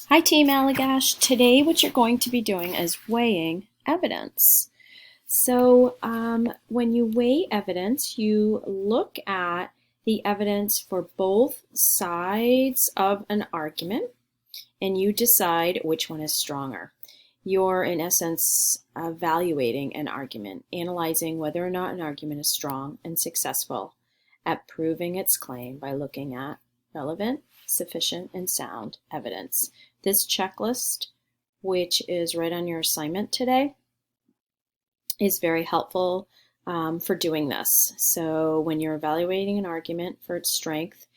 Hi Team Allagash. Today what you're going to be doing is weighing evidence. So when you weigh evidence, you look at the evidence for both sides of an argument and you decide which one is stronger. You're in essence evaluating an argument, analyzing whether or not an argument is strong and successful at proving its claim by looking at relevant, sufficient, and sound evidence. This checklist, which is right on your assignment today, is very helpful for doing this. So when you're evaluating an argument for its strength,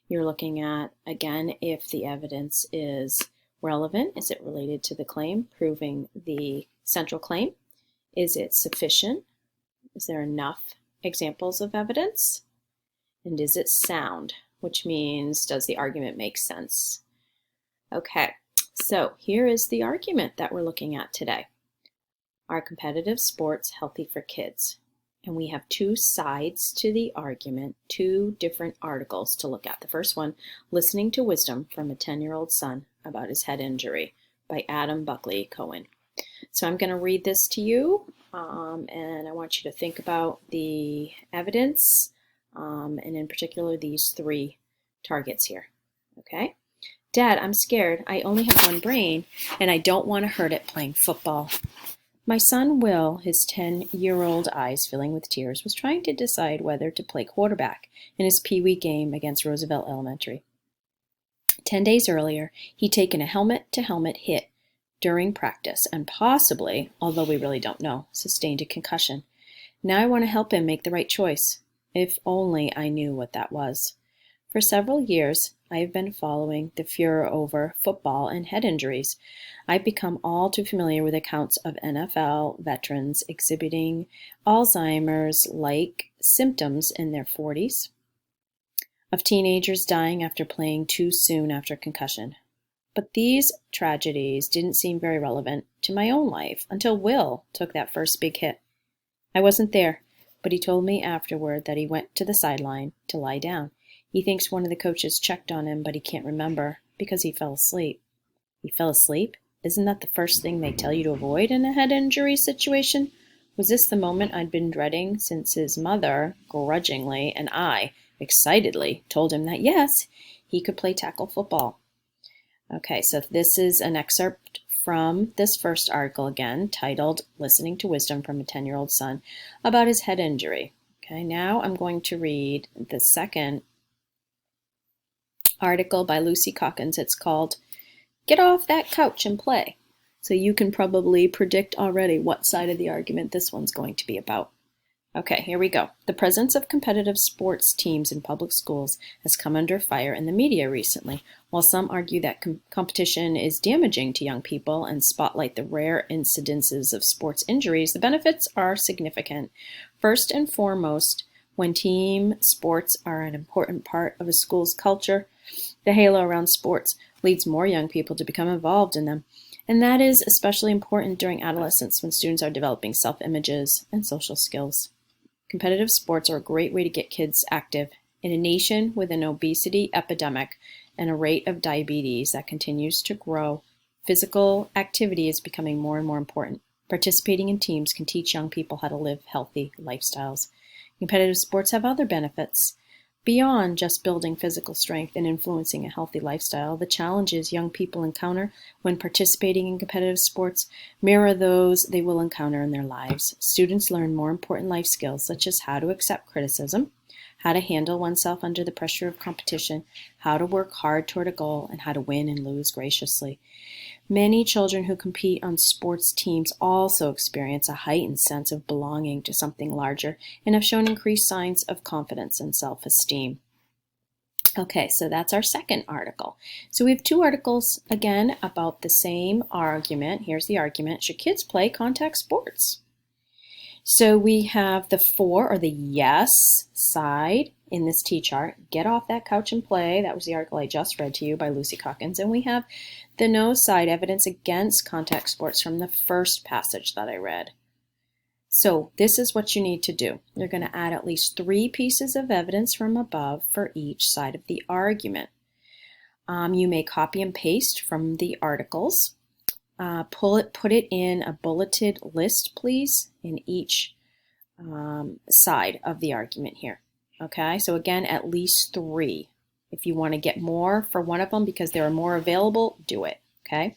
you're looking at, again, if the evidence is relevant. Is it related to the claim, proving the central claim? Is it sufficient? Is there enough examples of evidence? And is it sound, which means does the argument make sense? Okay, so here is the argument that we're looking at today. Are competitive sports healthy for kids? And we have two sides to the argument, two different articles to look at. The first one, Listening to Wisdom from a 10-Year-Old Son About His Head Injury by Adam Buckley Cohen. So I'm going to read this to you, and I want you to think about the evidence, and in particular these three targets here. Okay? Dad, I'm scared. I only have one brain, and I don't want to hurt it playing football. My son Will, his 10-year-old eyes filling with tears, was trying to decide whether to play quarterback in his Pee-wee game against Roosevelt Elementary. 10 days earlier, he'd taken a helmet-to-helmet hit during practice and possibly, although we really don't know, sustained a concussion. Now I want to help him make the right choice. If only I knew what that was. For several years, I have been following the furor over football and head injuries. I've become all too familiar with accounts of NFL veterans exhibiting Alzheimer's-like symptoms in their 40s, of teenagers dying after playing too soon after concussion. But these tragedies didn't seem very relevant to my own life until Will took that first big hit. I wasn't there, but he told me afterward that he went to the sideline to lie down. He thinks one of the coaches checked on him, but he can't remember because he fell asleep. He fell asleep? Isn't that the first thing they tell you to avoid in a head injury situation? Was this the moment I'd been dreading since his mother, grudgingly, and I, excitedly, told him that yes, he could play tackle football? Okay, so this is an excerpt from this first article again, titled Listening to Wisdom from a 10-Year-Old Son About His Head Injury. Okay, now I'm going to read the second article by Lucy Calkins. It's called Get Off That Couch and Play. So you can probably predict already what side of the argument this one's going to be about. Okay, here we go. The presence of competitive sports teams in public schools has come under fire in the media recently. While some argue that competition is damaging to young people and spotlight the rare incidences of sports injuries, the benefits are significant. First and foremost, when team sports are an important part of a school's culture, the halo around sports leads more young people to become involved in them. And that is especially important during adolescence when students are developing self-images and social skills. Competitive sports are a great way to get kids active. In a nation with an obesity epidemic and a rate of diabetes that continues to grow, physical activity is becoming more and more important. Participating in teams can teach young people how to live healthy lifestyles. Competitive sports have other benefits. Beyond just building physical strength and influencing a healthy lifestyle, the challenges young people encounter when participating in competitive sports mirror those they will encounter in their lives. Students learn more important life skills such as how to accept criticism, how to handle oneself under the pressure of competition, how to work hard toward a goal, and how to win and lose graciously. Many children who compete on sports teams also experience a heightened sense of belonging to something larger and have shown increased signs of confidence and self-esteem. Okay, so that's our second article. So we have two articles, again, about the same argument. Here's the argument. Should kids play contact sports? So we have the for, or the yes side in this T-chart. Get off that couch and play. That was the article I just read to you by Lucy Calkins. And we have the no side, evidence against contact sports, from the first passage that I read. So this is what you need to do. You're going to add at least 3 pieces of evidence from above for each side of the argument. You may copy and paste from the articles. Put it in a bulleted list, please, in each side of the argument here. Okay, so again, at least 3. If you want to get more for one of them because there are more available, do it. Okay,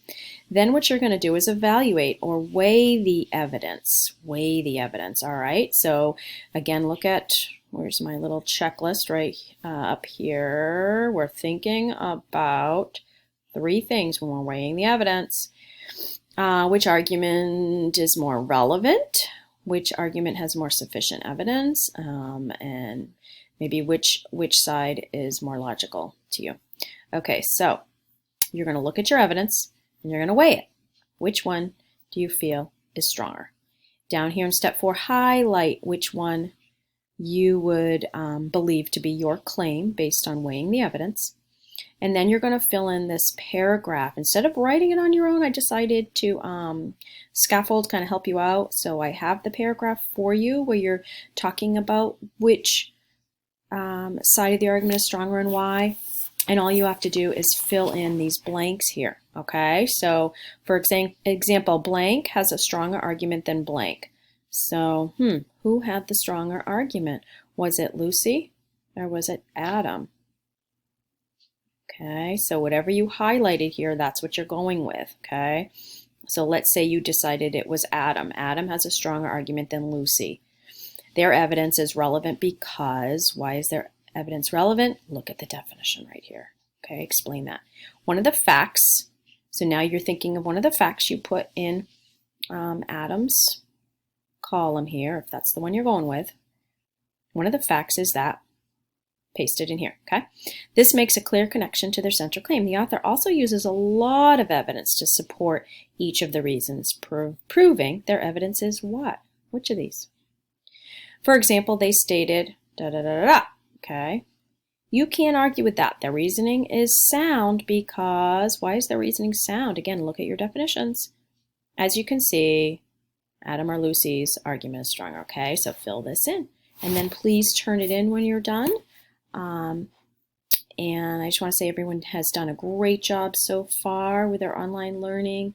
then what you're going to do is evaluate or weigh the evidence. Weigh the evidence. All right, so again, look at, where's my little checklist right up here. We're thinking about 3 things when we're weighing the evidence. Which argument is more relevant? Which argument has more sufficient evidence? And maybe which side is more logical to you. Okay, so you're going to look at your evidence and you're going to weigh it. Which one do you feel is stronger? Down here in step 4, highlight which one you would believe to be your claim based on weighing the evidence. And then you're going to fill in this paragraph. Instead of writing it on your own, I decided to scaffold, kind of help you out. So I have the paragraph for you where you're talking about which side of the argument is stronger and why. And all you have to do is fill in these blanks here. Okay, so for example, blank has a stronger argument than blank. So, who had the stronger argument? Was it Lucy or was it Adam? Okay, so whatever you highlighted here, that's what you're going with, okay? So let's say you decided it was Adam. Adam has a stronger argument than Lucy. Their evidence is relevant because, why is their evidence relevant? Look at the definition right here, okay? Explain that. One of the facts, so now you're thinking of one of the facts you put in Adam's column here, if that's the one you're going with. One of the facts is that, pasted in here, okay? This makes a clear connection to their central claim. The author also uses a lot of evidence to support each of the reasons, proving their evidence is what? Which of these? For example, they stated da-da-da-da-da, okay? You can't argue with that. Their reasoning is sound because, why is their reasoning sound? Again, look at your definitions. As you can see, Adam or Lucy's argument is stronger, okay? So fill this in. And then please turn it in when you're done. And I just want to say everyone has done a great job so far with their online learning.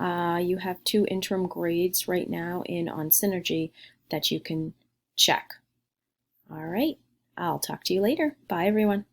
You have 2 interim grades right now on Synergy that you can check. All right, I'll talk to you later. Bye, everyone.